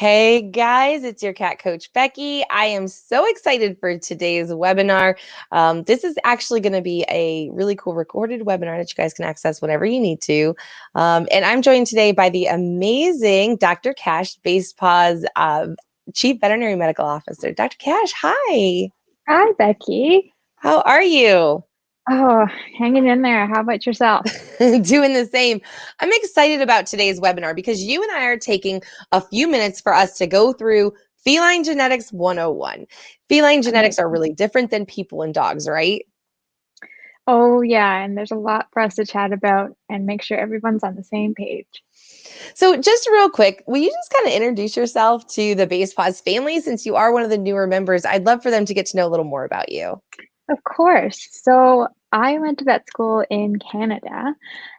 Hey guys, it's your cat coach Becky. I am so excited for today's webinar. This is actually going to be a really cool recorded webinar that you guys can access whenever you need to. And I'm joined today by the amazing Dr. Kash, Basepaws Chief Veterinary Medical Officer. Dr. Kash, hi. Hi, Becky. How are you? Oh, hanging in there. How about yourself? Doing the same. I'm excited about today's webinar because you and I are taking a few minutes for us to go through Feline Genetics 101. Feline genetics are Amazing. really different than people and dogs, right? Oh, yeah, and there's a lot for us to chat about and make sure everyone's on the same page. So just real quick, will you just kind of introduce yourself to the Basepaws family since you are one of the newer members? I'd love for them to get to know a little more about you. Of course. So I went to vet school in Canada,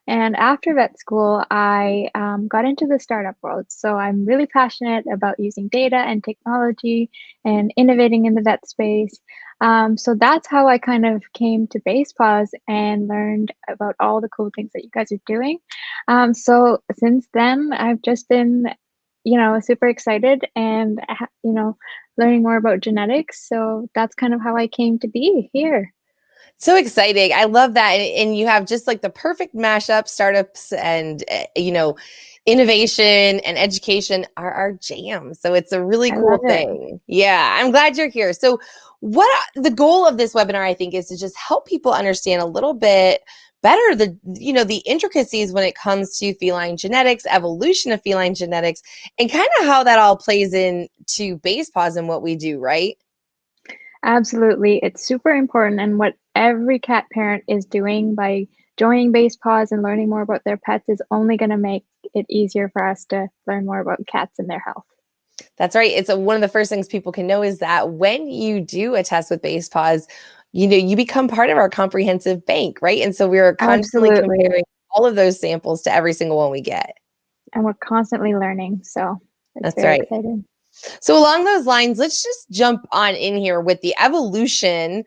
and after vet school, I got into the startup world. So I'm really passionate about using data and technology and innovating in the vet space. So that's how I kind of came to Basepaws and learned about all the cool things that you guys are doing. So since then, I've just been, super excited and, learning more about genetics. So that's kind of how I came to be here. So exciting. I love that. And you have just like the perfect mashup. Startups and, innovation and education are our jam. So it's a really I cool love it. thing. Yeah, I'm glad you're here. So, the goal of this webinar, I think, is to just help people understand a little bit better the intricacies when it comes to feline genetics, evolution of feline genetics, and kind of how that all plays into Basepaws and what we do, right? Absolutely. It's super important. And what every cat parent is doing by joining Basepaws and learning more about their pets is only going to make it easier for us to learn more about cats and their health. That's right. It's one of the first things people can know is that when you do a test with Basepaws, you become part of our comprehensive bank, right? And so we're constantly Absolutely. comparing all of those samples to every single one we get. And we're constantly learning. So it's That's very right. exciting. So along those lines, let's just jump on in here with the evolution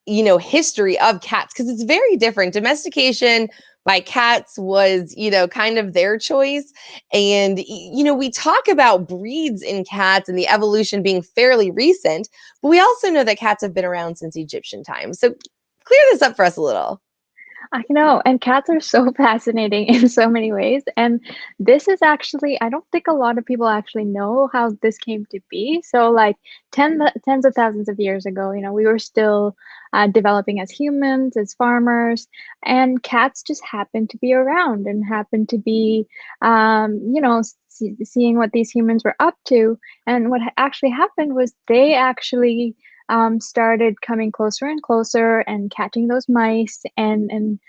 history of cats because it's very different. Domestication by cats was, kind of their choice. And, we talk about breeds in cats and the evolution being fairly recent, but we also know that cats have been around since Egyptian times. So clear this up for us a little. I know, and cats are so fascinating in so many ways. And this is actually, I don't think a lot of people actually know how this came to be. So, like tens of thousands of years ago, we were still developing as humans, as farmers, and cats just happened to be around and happened to be, seeing what these humans were up to. And what actually happened was they actually started coming closer and closer and catching those mice and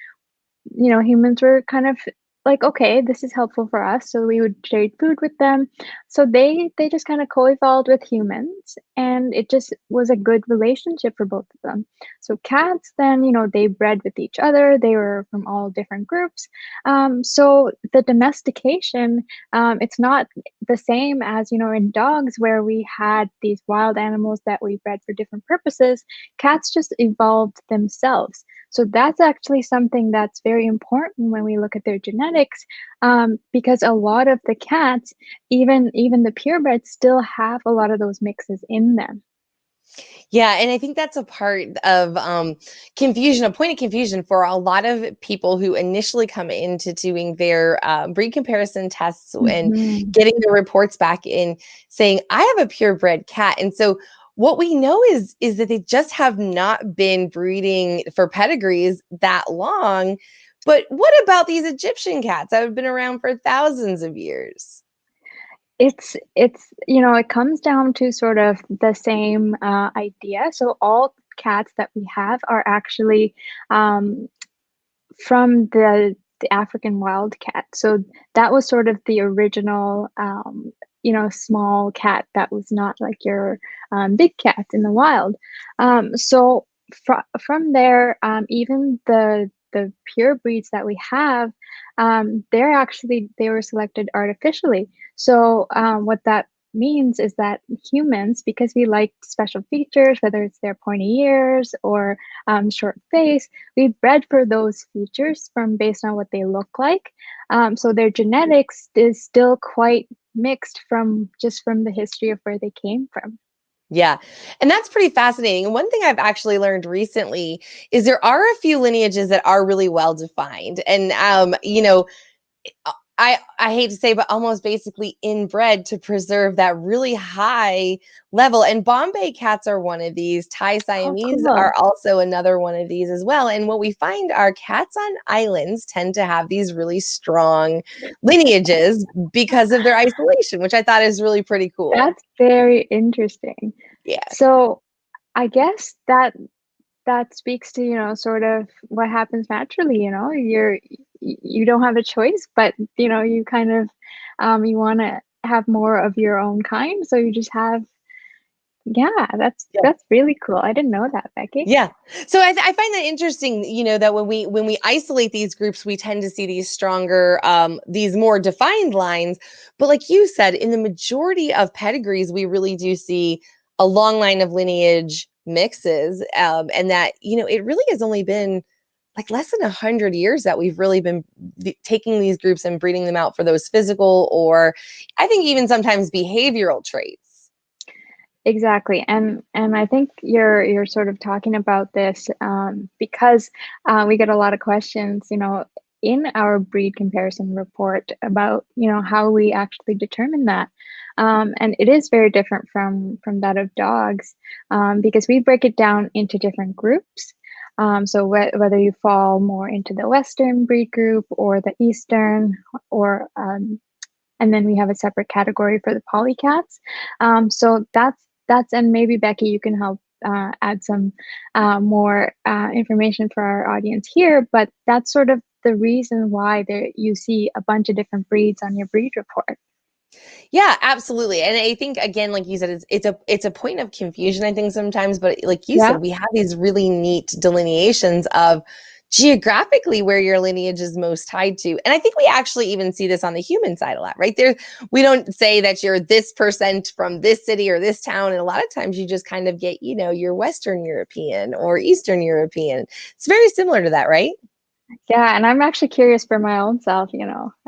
humans were kind of like, okay, this is helpful for us, so we would trade food with them. So they just kind of co-evolved with humans, and it just was a good relationship for both of them. So cats then, they bred with each other. They were from all different groups. So the domestication, it's not the same as, in dogs where we had these wild animals that we bred for different purposes. Cats just evolved themselves. So that's actually something that's very important when we look at their genetics, because a lot of the cats, even the purebreds, still have a lot of those mixes in them. Yeah, and I think that's a part of confusion, a point of confusion for a lot of people who initially come into doing their breed comparison tests and Hmm. getting the reports back in saying, I have a purebred cat. And so what we know is that they just have not been breeding for pedigrees that long. But what about these Egyptian cats that have been around for thousands of years? It's it comes down to sort of the same idea. So all cats that we have are actually um, from the African wildcat. So that was sort of the original, small cat that was not like your big cat in the wild. So from there, even the pure breeds that we have, they were selected artificially. So what that means is that humans, because we like special features, whether it's their pointy ears or short face, we bred for those features from based on what they look like. So their genetics is still quite mixed from just from the history of where they came from. Yeah. And that's pretty fascinating. And one thing I've actually learned recently is there are a few lineages that are really well defined. And I hate to say, but almost basically inbred to preserve that really high level. And Bombay cats are one of these. Thai Oh, Siamese cool. are also another one of these as well. And what we find are cats on islands tend to have these really strong lineages because of their isolation, which I thought is really pretty cool. That's very interesting. Yeah. So I guess that speaks to, sort of what happens naturally, you don't have a choice, but you kind of you want to have more of your own kind, so you just have, yeah, that's really cool. I didn't know that, Becky. Yeah. So I find that interesting, that when we isolate these groups, we tend to see these stronger, these more defined lines. But like you said, in the majority of pedigrees, we really do see a long line of lineage mixes, and that it really has only been like less than 100 years that we've really been taking these groups and breeding them out for those physical, or I think even sometimes behavioral traits. Exactly, and I think you're sort of talking about this because we get a lot of questions, in our breed comparison report about how we actually determine that, and it is very different from that of dogs, because we break it down into different groups. So whether you fall more into the Western breed group or the Eastern, or and then we have a separate category for the polycats. So that's and maybe Becky, you can help add some more information for our audience here. But that's sort of the reason why there you see a bunch of different breeds on your breed report. Yeah, absolutely. And I think again, like you said, it's a point of confusion, I think sometimes, but like you Yeah. said, we have these really neat delineations of geographically where your lineage is most tied to. And I think we actually even see this on the human side a lot, right? There, we don't say that you're this percent from this city or this town. And a lot of times you just kind of get, your Western European or Eastern European. It's very similar to that, right? Yeah, and I'm actually curious for my own self,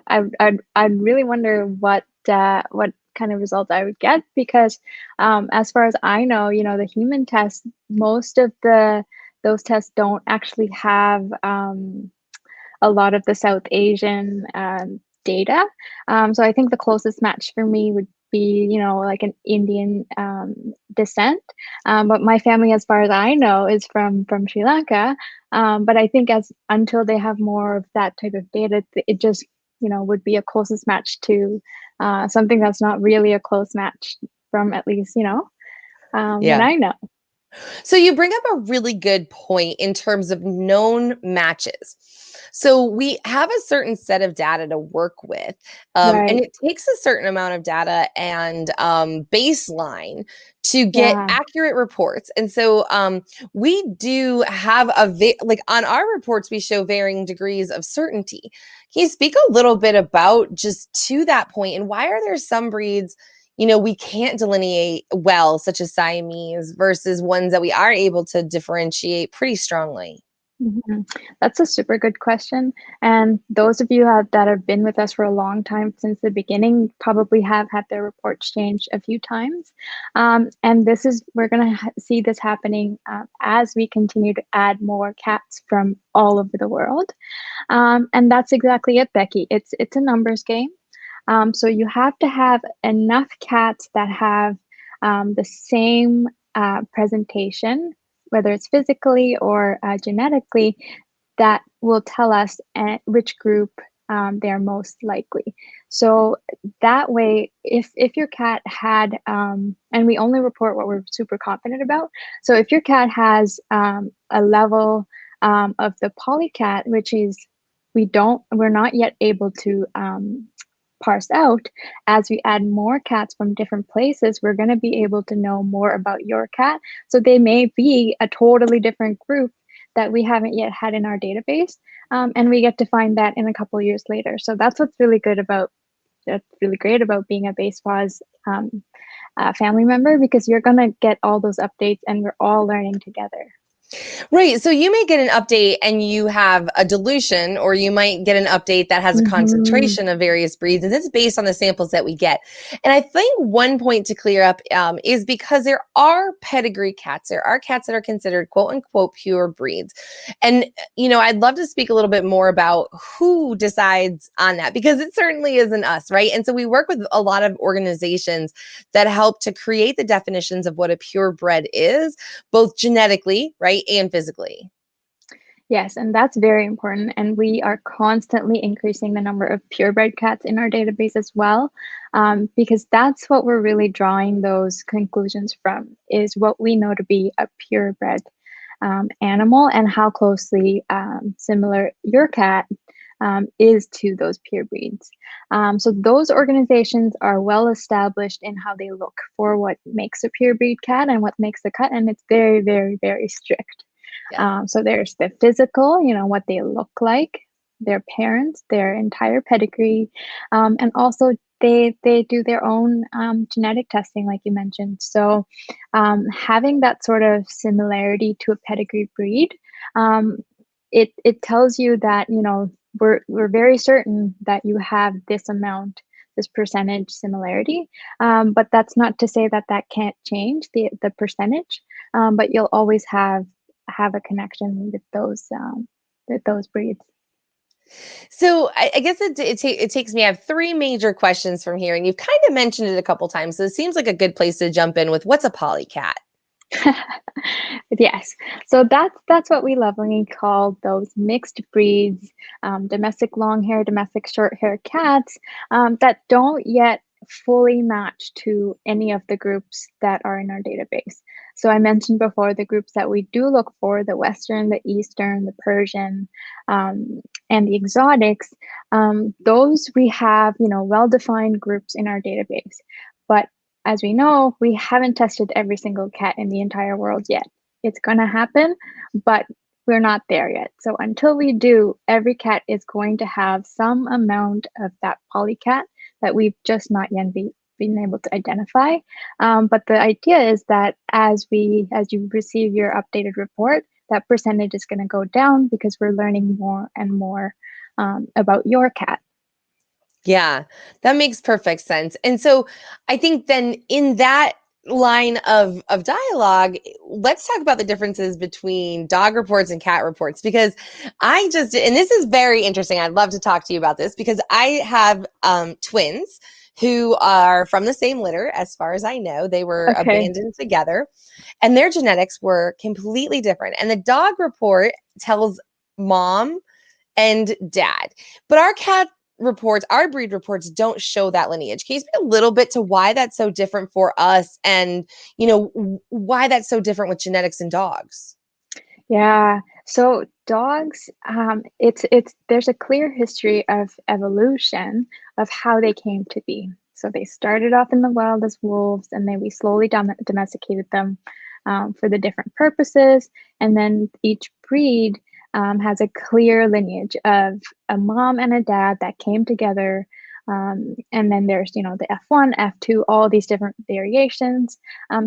I'd really wonder what kind of results I would get, because as far as I know, the human tests, most of the those tests don't actually have a lot of the South Asian data. So I think the closest match for me would be, like an Indian descent. But my family, as far as I know, is from Sri Lanka. But I think as until they have more of that type of data, it just would be a closest match to something that's not really a close match from at least what Yeah. I know. So you bring up a really good point in terms of known matches. So we have a certain set of data to work with, and Right. it takes a certain amount of data and baseline to get Yeah. accurate reports. And so we do have like on our reports, we show varying degrees of certainty. Can you speak a little bit about just to that point, and why are there some breeds we can't delineate well, such as Siamese, versus ones that we are able to differentiate pretty strongly? Mhm. That's a super good question. And those of you that have been with us for a long time since the beginning probably have had their reports changed a few times. And we're going to see this happening as we continue to add more cats from all over the world. And that's exactly it, Becky. It's a numbers game. So you have to have enough cats that have the same presentation, whether it's physically or genetically, that will tell us which group they're most likely. So that way, if your cat had, and we only report what we're super confident about. So if your cat has a level of the polycat, which is we're not yet able to parse out, as we add more cats from different places, we're going to be able to know more about your cat. So they may be a totally different group that we haven't yet had in our database. And we get to find that in a couple years later. So that's what's really good about that's really great about being a Basepaws family member, because you're gonna get all those updates, and we're all learning together. Right. So you may get an update and you have a dilution, or you might get an update that has a Mm-hmm. concentration of various breeds. And it's based on the samples that we get. And I think one point to clear up is because there are pedigree cats. There are cats that are considered quote unquote pure breeds. And, I'd love to speak a little bit more about who decides on that, because it certainly isn't us. Right. And so we work with a lot of organizations that help to create the definitions of what a purebred is, both genetically, right, and physically. Yes, and that's very important. And we are constantly increasing the number of purebred cats in our database as well, because that's what we're really drawing those conclusions from, is what we know to be a purebred animal, and how closely similar your cat is to those purebreeds. So those organizations are well established in how they look for what makes a purebred cat and what makes the cut, and it's very, very, very strict. Yeah. So there's the physical, what they look like, their parents, their entire pedigree, and also they do their own genetic testing, like you mentioned. So having that sort of similarity to a pedigree breed, um, it tells you that we're very certain that you have this amount, this percentage similarity. But that's not to say that that can't change the percentage. But you'll always have a connection with those breeds. So I guess it takes me. I have three major questions from here, and you've kind of mentioned it a couple times. So it seems like a good place to jump in with what's a polycat. Yes, so that's what we lovingly call those mixed breeds, domestic long hair, domestic short hair cats that don't yet fully match to any of the groups that are in our database. So I mentioned before the groups that we do look for: the Western, the Eastern, the Persian, and the exotics. Those we have, well-defined groups in our database. But as we know, we haven't tested every single cat in the entire world yet. It's going to happen, but we're not there yet. So until we do, every cat is going to have some amount of that polycat that we've just not yet been able to identify. But the idea is that as you receive your updated report, that percentage is going to go down, because we're learning more and more about your cat. Yeah, that makes perfect sense. And so I think then in that line of dialogue, let's talk about the differences between dog reports and cat reports, because and this is very interesting. I'd love to talk to you about this, because I have twins who are from the same litter. As far as I know, they were Okay. abandoned together, and their genetics were completely different. And the dog report tells mom and dad. But our breed reports don't show that lineage. Can you speak a little bit to why that's so different for us, and, why that's so different with genetics in dogs? Yeah. So dogs, it's there's a clear history of evolution of how they came to be. So they started off in the wild as wolves, and then we slowly domesticated them for the different purposes. And then each breed has a clear lineage of a mom and a dad that came together. And then there's, the F1, F2, all these different variations.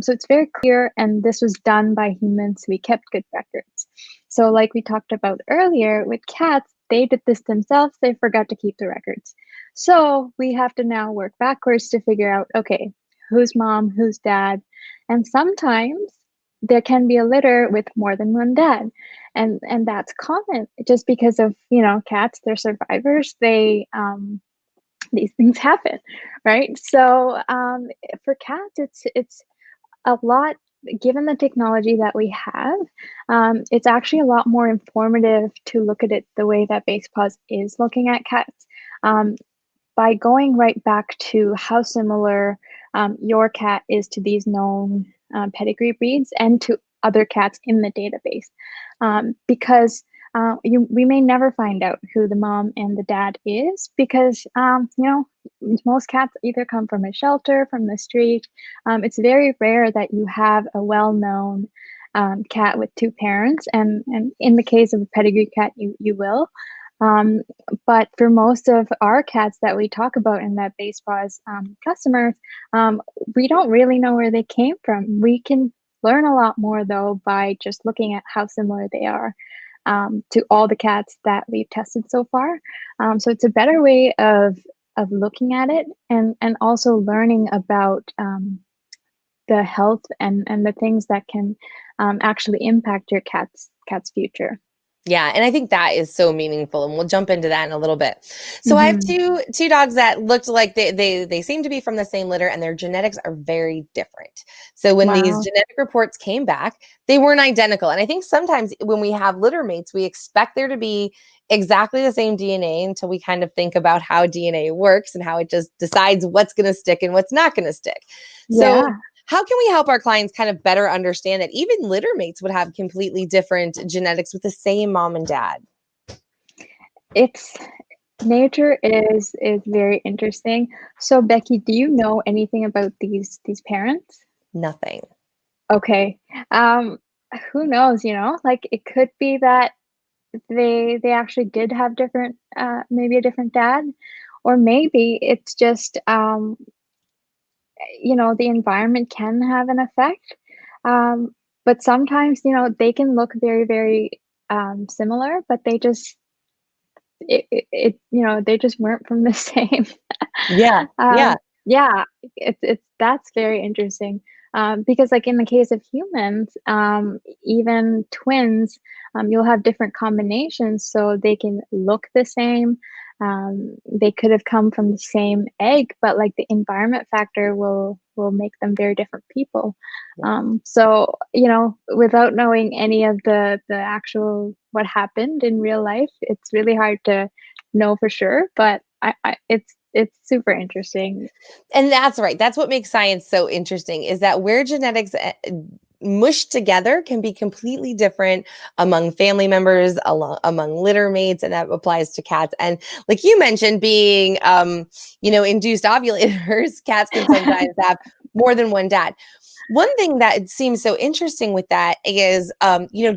So it's very clear, and this was done by humans. We kept good records. So, like we talked about earlier with cats, they did this themselves. They forgot to keep the records. So we have to now work backwards to figure out, okay, who's mom, who's dad, and sometimes there can be a litter with more than one dad, and that's common just because of cats. They're survivors. These things happen, right? So for cats, it's a lot. Given the technology that we have, it's actually a lot more informative to look at it the way that Basepaws is looking at cats, um, by going right back to how similar your cat is to these known pedigree breeds and to other cats in the database. Because we may never find out who the mom and the dad is, because most cats either come from a shelter, from the street. It's very rare that you have a well-known cat with two parents, and in the case of a pedigree cat, you will. Um, but for most of our cats that we talk about in that Basepaws customers, we don't really know where they came from. We can learn a lot more though by just looking at how similar they are to all the cats that we've tested so far. So it's a better way of looking at it and also learning about the health and the things that can actually impact your cat's future. Yeah, and I think that is so meaningful, and we'll jump into that in a little bit. So I have Hmm. two dogs that looked like they seem to be from the same litter, and their genetics are very different. So when these Wow. genetic reports came back, they weren't identical. And I think sometimes when we have litter mates, we expect there to be exactly the same DNA until we kind of think about how DNA works and how it just decides what's going to stick and what's not going to stick. So Yeah. how can we help our clients kind of better understand that even litter mates would have completely different genetics with the same mom and dad? It's nature is very interesting. So Becky, do you know anything about these parents? Nothing. Okay. Um, who knows, you know? Like it could be that they actually did have different maybe a different dad, or maybe it's just you know, the environment can have an effect. But sometimes, you know, they can look very, very similar, but they just you know, they just weren't from the same. Yeah. Yeah. Yeah, it's that's very interesting. Because like in the case of humans, even twins, you'll have different combinations, so they can look the same. They could have come from the same egg, but like the environment factor will make them very different people. Yeah. So you know, without knowing any of the actual what happened in real life, it's really hard to know for sure. But it's super interesting. And that's right. That's what makes science so interesting is that where genetics mushed together can be completely different among family members, among litter mates, and that applies to cats. And like you mentioned, being induced ovulators, cats can sometimes have more than one dad. One thing that seems so interesting with that is,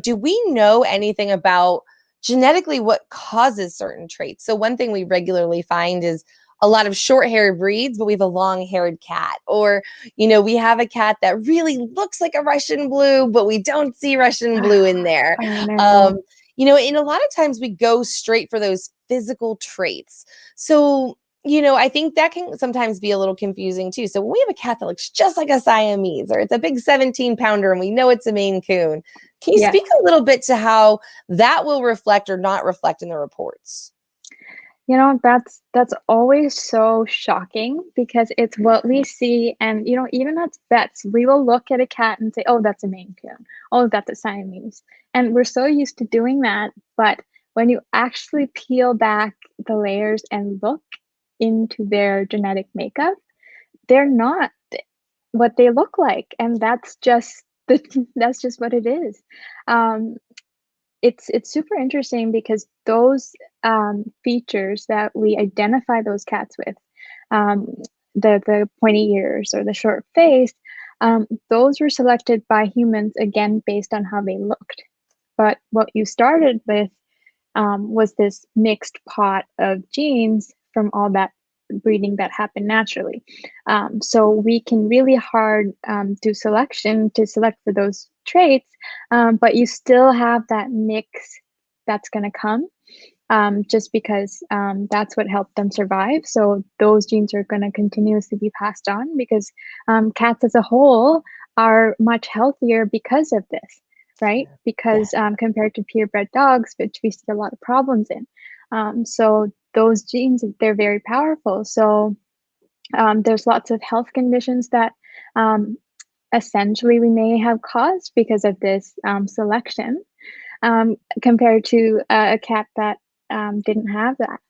do we know anything about genetically what causes certain traits? So one thing we regularly find is a lot of short-haired breeds, but we have a long-haired cat. Or, we have a cat that really looks like a Russian blue, but we don't see Russian blue in there. I know. Um, and a lot of times we go straight for those physical traits. So, I think that can sometimes be a little confusing too. So when we have a cat that looks just like a Siamese, or it's a big 17 pounder and we know it's a Maine Coon, can you Yes. speak a little bit to how that will reflect or not reflect in the reports? You know, that's always so shocking because it's what we see, and you know, even as vets, we will look at a cat and say, "Oh, that's a Maine Coon. Oh, that's a Siamese," and we're so used to doing that. But when you actually peel back the layers and look into their genetic makeup, they're not what they look like, and that's just that's just what it is. Um, it's super interesting because those features that we identify those cats with, um, the pointy ears or the short face, those were selected by humans again based on how they looked. But what you started with was this mixed pot of genes from all that breeding that happened naturally. So we can really hard do selection to select for those traits, but you still have that mix that's going to come just because that's what helped them survive. So those genes are going to continuously be passed on because cats as a whole are much healthier because of this, right? Yeah. Because compared to purebred dogs, which we see a lot of problems in. So those genes, they're very powerful. So there's lots of health conditions that um, essentially we may have caused because of this selection compared to a cat that didn't have that.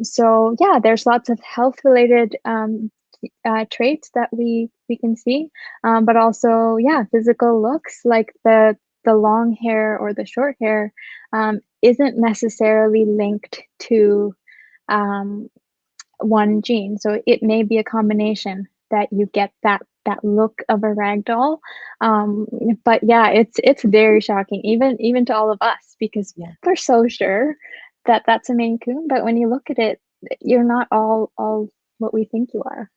So yeah, there's lots of health related traits that we can see, but also yeah, physical looks like the long hair or the short hair isn't necessarily linked to um, one gene. So it may be a combination that you get that look of a rag doll. But yeah, it's very shocking, even to all of us, because Yeah. we're so sure that that's a Maine Coon, but when you look at it, you're not all what we think you are.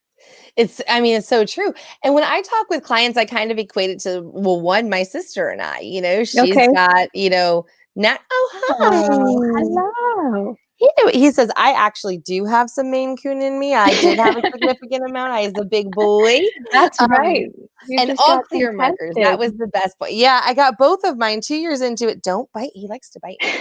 I mean, it's so true. And when I talk with clients, I kind of equate it to, well, one, my sister and I, she's Okay. got, oh, Oh, hi. hello. He says, I actually do have some Maine Coon in me. I did have a significant amount. I was a big boy. That's Um, right. You and just all got them clear markers. That tested. was the best point. Yeah, I got both of mine 2 years into it. Don't bite. He likes to bite me.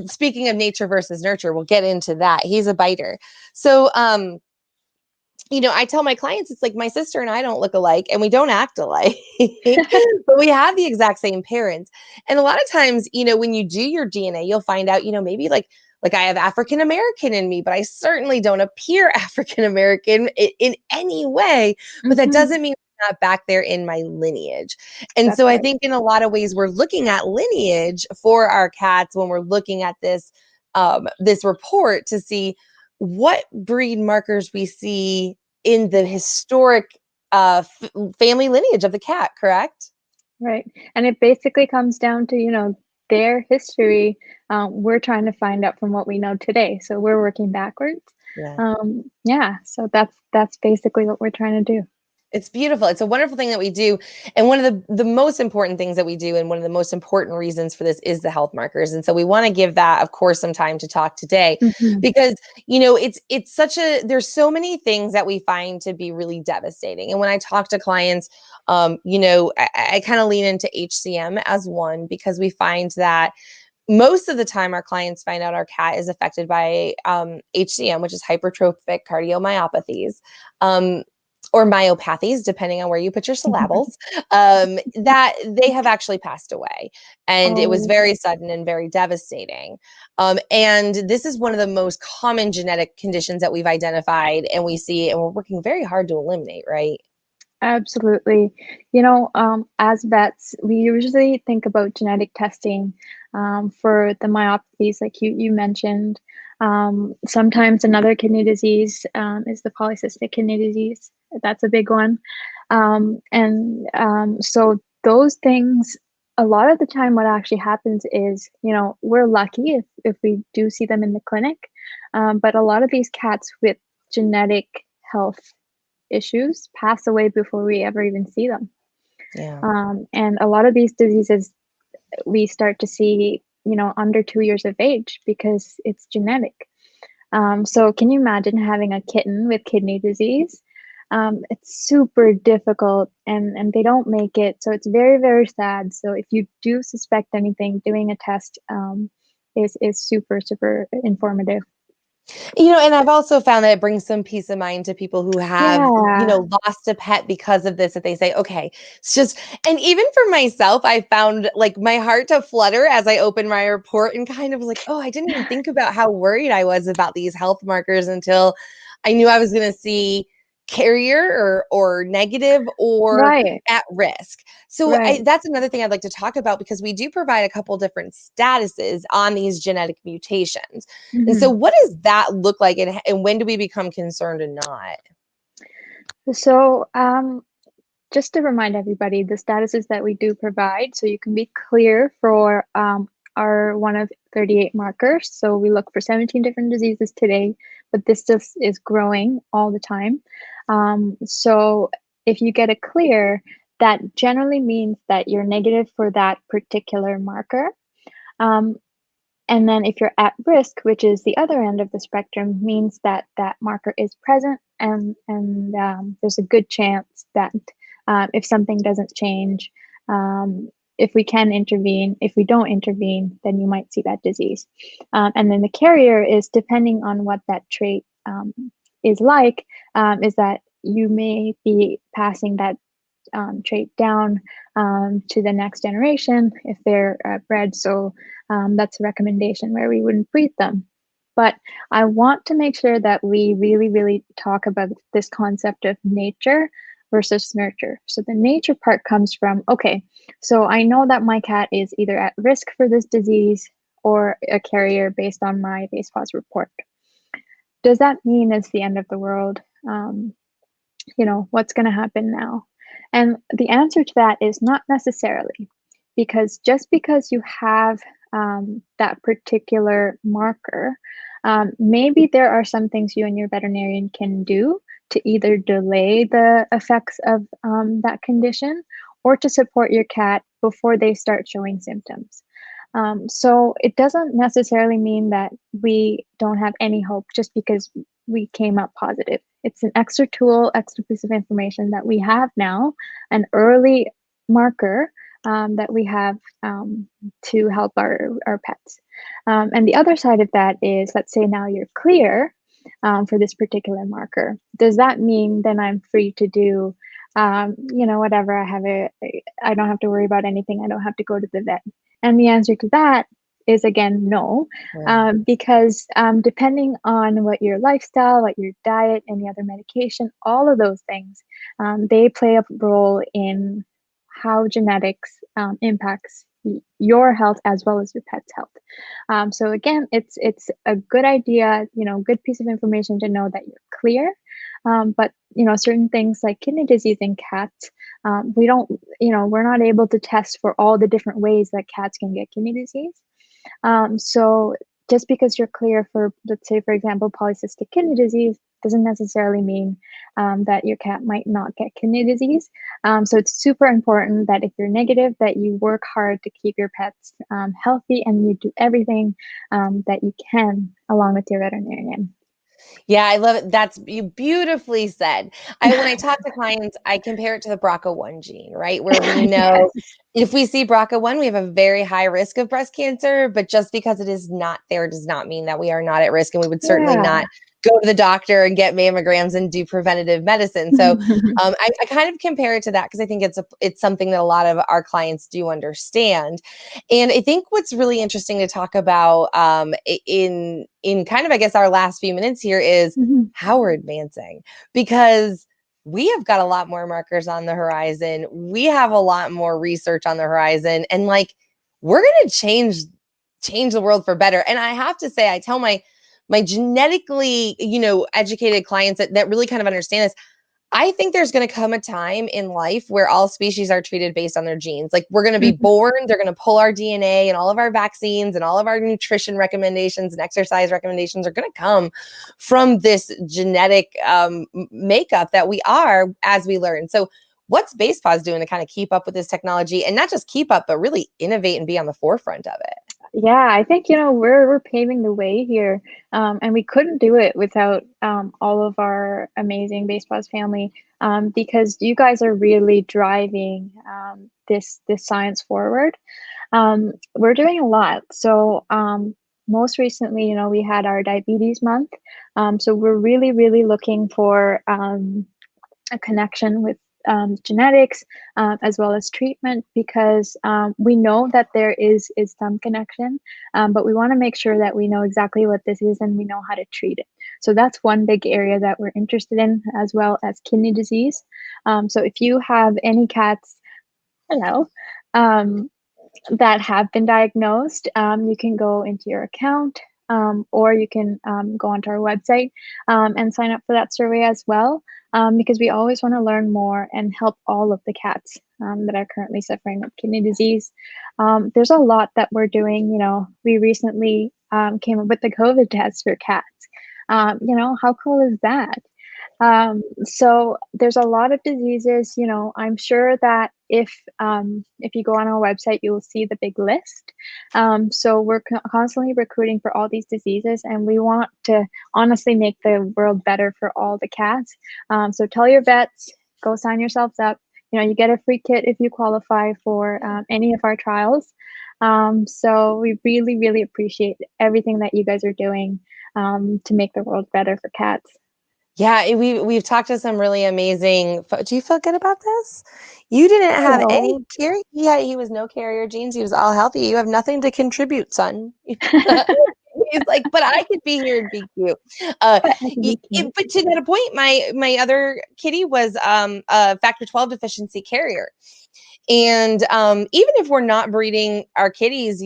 Speaking of nature versus nurture, we'll get into that. He's a biter. So, I tell my clients, it's like my sister and I don't look alike and we don't act alike, but we have the exact same parents. And a lot of times, when you do your DNA, you'll find out, maybe like I have African American in me, but I certainly don't appear African American in any way. But that Mhm. doesn't mean I'm not back there in my lineage. And That's so I right. think in a lot of ways, we're looking at lineage for our cats when we're looking at this report to see what breed markers we see in the historic family lineage of the cat, correct? Right. And it basically comes down to, their history. We're trying to find out from what we know today. So we're working backwards. Yeah. Yeah. So that's basically what we're trying to do. It's beautiful. It's a wonderful thing that we do. And one of the most important things that we do, and one of the most important reasons for this is the health markers. And so we want to give that, of course, some time to talk today Mhm. because, it's such there's so many things that we find to be really devastating. And when I talk to clients, I kind of lean into HCM as one because we find that most of the time our clients find out our cat is affected by HCM, which is hypertrophic cardiomyopathies. Or myopathies, depending on where you put your syllables, that they have actually passed away. And it was Oh, very sudden and very devastating. And this is one of the most common genetic conditions that we've identified and we see, and we're working very hard to eliminate, right? absolutely. As vets, we usually think about genetic testing for the myopathies, like you mentioned. Sometimes another kidney disease is the polycystic kidney disease. That's a big one. And so those things, a lot of the time, what actually happens is, we're lucky if we do see them in the clinic. But a lot of these cats with genetic health issues pass away before we ever even see them. Yeah. And a lot of these diseases we start to see, under 2 years of age because it's genetic. So can you imagine having a kitten with kidney disease? It's super difficult and they don't make it. So it's very, very sad. So if you do suspect anything, doing a test is super, super informative. And I've also found that it brings some peace of mind to people who have, Yeah, lost a pet because of this, that they say, okay, it's just, and even for myself, I found like my heart to flutter as I opened my report and kind of like, oh, I didn't even think about how worried I was about these health markers until I knew I was going to see carrier or negative or right, at risk. So right. that's another thing I'd like to talk about because we do provide a couple different statuses on these genetic mutations. And so Mhm. what does that look like and when do we become concerned and not? So, just to remind everybody, the statuses that we do provide, so you can be clear for our one of 38 markers. So we look for 17 different diseases today, but this just is growing all the time. So if you get a clear, that generally means that you're negative for that particular marker. Um, and then if you're at risk, which is the other end of the spectrum, means that that marker is present and there's a good chance that if something doesn't change, if we can intervene, if we don't intervene, then you might see that disease. And then the carrier is depending on what that trait is like, is that you may be passing that trait down to the next generation if they're bred. So that's a recommendation where we wouldn't breed them. But I want to make sure that we really, really talk about this concept of nature versus nurture. So the nature part comes from, okay, so I know that my cat is either at risk for this disease or a carrier based on my Basepaws report. Does that mean it's the end of the world? What's going to happen now? And the answer to that is not necessarily, because just because you have that particular marker, maybe there are some things you and your veterinarian can do to either delay the effects of that condition or to support your cat before they start showing symptoms. So it doesn't necessarily mean that we don't have any hope just because we came up positive. It's an extra tool, extra piece of information that we have now, an early marker that we have to help our pets. And the other side of that is, let's say now you're clear for this particular marker. Does that mean then I'm free to do, whatever I don't have to worry about anything. I don't have to go to the vet. And the answer to that is again, no, Right. because depending on what your lifestyle, what your diet, any other medication, all of those things, they play a role in how genetics impacts your health as well as your pet's health. So again, it's a good idea, good piece of information to know that you're clear. But certain things like kidney disease in cats, we don't, we're not able to test for all the different ways that cats can get kidney disease. So just because you're clear for, let's say, for example, polycystic kidney disease, doesn't necessarily mean that your cat might not get kidney disease. So it's super important that if you're negative, that you work hard to keep your pets healthy and you do everything that you can along with your veterinarian. Yeah, I love it. That's you beautifully said. When I talk to clients, I compare it to the BRCA1 gene, right? Where we know Yes. if we see BRCA1, we have a very high risk of breast cancer, but just because it is not there does not mean that we are not at risk, and we would certainly Yeah. not go to the doctor and get mammograms and do preventative medicine. So I kind of compare it to that because I think it's something that a lot of our clients do understand. And I think what's really interesting to talk about in kind of, I guess, our last few minutes here is Mhm. how we're advancing, because we have got a lot more markers on the horizon. We have a lot more research on the horizon, and like we're gonna change the world for better. And I have to say, I tell my genetically, educated clients that really kind of understand this. I think there's going to come a time in life where all species are treated based on their genes. Like we're going to be Mhm. born, they're going to pull our DNA, and all of our vaccines and all of our nutrition recommendations and exercise recommendations are going to come from this genetic makeup that we are as we learn. So, what's Basepaws doing to kind of keep up with this technology, and not just keep up, but really innovate and be on the forefront of it? Yeah, I think, we're paving the way here, and we couldn't do it without all of our amazing Basepaws family, because you guys are really driving this science forward. We're doing a lot. So most recently, we had our diabetes month. So we're really, really looking for a connection with genetics as well as treatment, because we know that there is some connection, but we want to make sure that we know exactly what this is and we know how to treat it. So that's one big area that we're interested in, as well as kidney disease. So if you have any cats, hello, um, that have been diagnosed, you can go into your account, or you can go onto our website and sign up for that survey as well, because we always want to learn more and help all of the cats that are currently suffering with kidney disease. There's a lot that we're doing. We recently came up with the COVID test for cats. How cool is that? So there's a lot of diseases. I'm sure that if you go on our website, you will see the big list. So we're constantly recruiting for all these diseases, and we want to honestly make the world better for all the cats. So tell your vets, go sign yourselves up. You get a free kit if you qualify for any of our trials. So we really, really appreciate everything that you guys are doing to make the world better for cats. Yeah, we've talked to some really amazing. Do you feel good about this? You didn't have Hello. any carrier. He was no carrier genes. He was all healthy. You have nothing to contribute, son. He's like, but I could be here and be cute. But I can be cute. But to that point, my other kitty was a factor 12 deficiency carrier, and even if we're not breeding our kitties,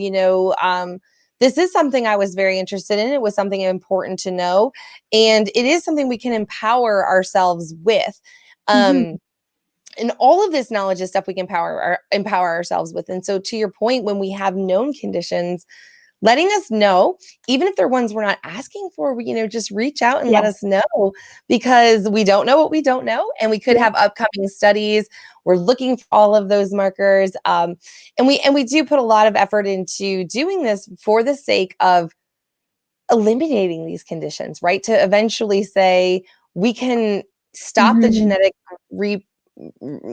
this is something I was very interested in. It was something important to know. And it is something we can empower ourselves with. Mhm. Um, And all of this knowledge is stuff we can empower ourselves with. And so to your point, when we have known conditions, letting us know, even if they're ones we're not asking for, just reach out and let Yes. us know, because we don't know what we don't know. And we could Yeah. have upcoming studies. We're looking for all of those markers. And we do put a lot of effort into doing this for the sake of eliminating these conditions, right? To eventually say we can stop the Mhm. genetic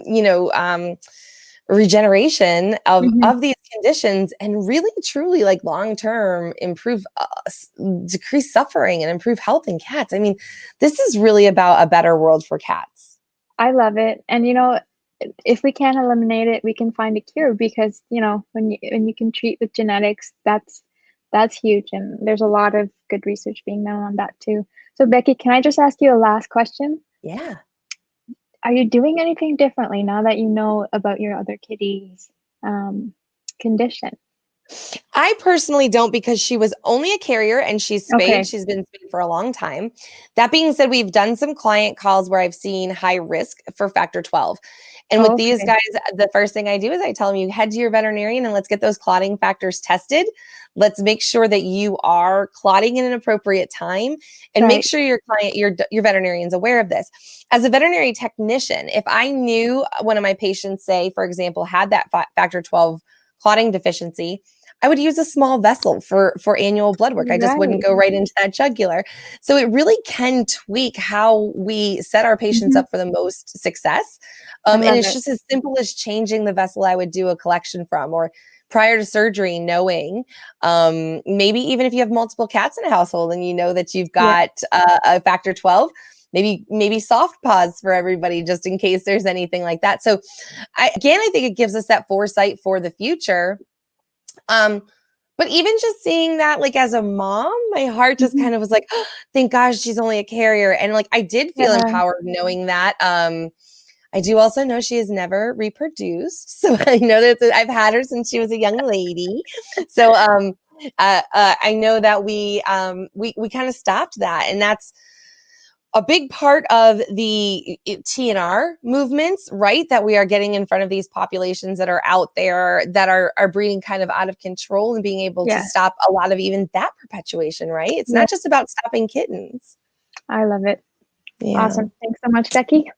you know, um, regeneration Mhm. of these conditions, and really truly, like, long term improve decrease suffering and improve health in cats. I mean, this is really about a better world for cats. I love it, and, if we can't eliminate it, we can find a cure because, when you can treat with genetics, that's huge, and there's a lot of good research being done on that too. So, Becky, can I just ask you a last question? Yeah. Are you doing anything differently now that you know about your other kitty's, condition? I personally don't, because she was only a carrier and she's spayed. Okay. She's been spayed for a long time. That being said, we've done some client calls where I've seen high risk for factor 12. And with these Okay. guys, the first thing I do is I tell them, you head to your veterinarian and let's get those clotting factors tested. Let's make sure that you are clotting in an appropriate time, and make Right. sure your veterinarian's aware of this. As a veterinary technician, if I knew one of my patients, say, for example, had that factor 12 clotting deficiency, I would use a small vessel for annual blood work. I just wouldn't Right. go right into that jugular. So it really can tweak how we set our patients Mhm. up for the most success. I And love it's it. just as simple as changing the vessel I would do a collection from, or prior to surgery, knowing, maybe even if you have multiple cats in a household and you know that you've Yeah. got a factor 12, maybe soft paws for everybody, just in case there's anything like that. So I think it gives us that foresight for the future. Um, but even just seeing that, like, as a mom, my heart just Mhm. kind of was like, "Oh, thank gosh she's only a carrier." And, like, I did feel Yeah. empowered knowing that. I do also know she has never reproduced. So I know that I've had her since she was a young lady. So I know that we kind of stopped that. And that's a big part of the TNR movements, right? That we are getting in front of these populations that are out there that are breeding kind of out of control, and being able to Yes. stop a lot of even that perpetuation, right? It's Yeah. not just about stopping kittens. I love it. Yeah. Awesome. Thanks so much, Becky.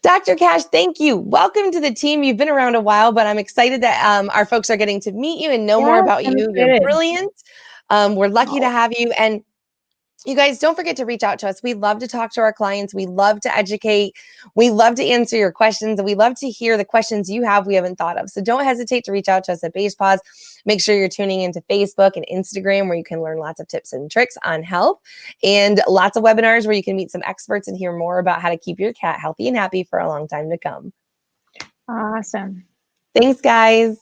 Dr. Kash, thank you. Welcome to the team. You've been around a while, but I'm excited that our folks are getting to meet you and know more Yes, about I'm you. You're excited. brilliant. We're lucky to Oh, have you. And you guys, don't forget to reach out to us. We love to talk to our clients. We love to educate. We love to answer your questions. And we love to hear the questions you have we haven't thought of. So don't hesitate to reach out to us at Basepaws. Make sure you're tuning into Facebook and Instagram, where you can learn lots of tips and tricks on health, and lots of webinars where you can meet some experts and hear more about how to keep your cat healthy and happy for a long time to come. awesome. Thanks, guys.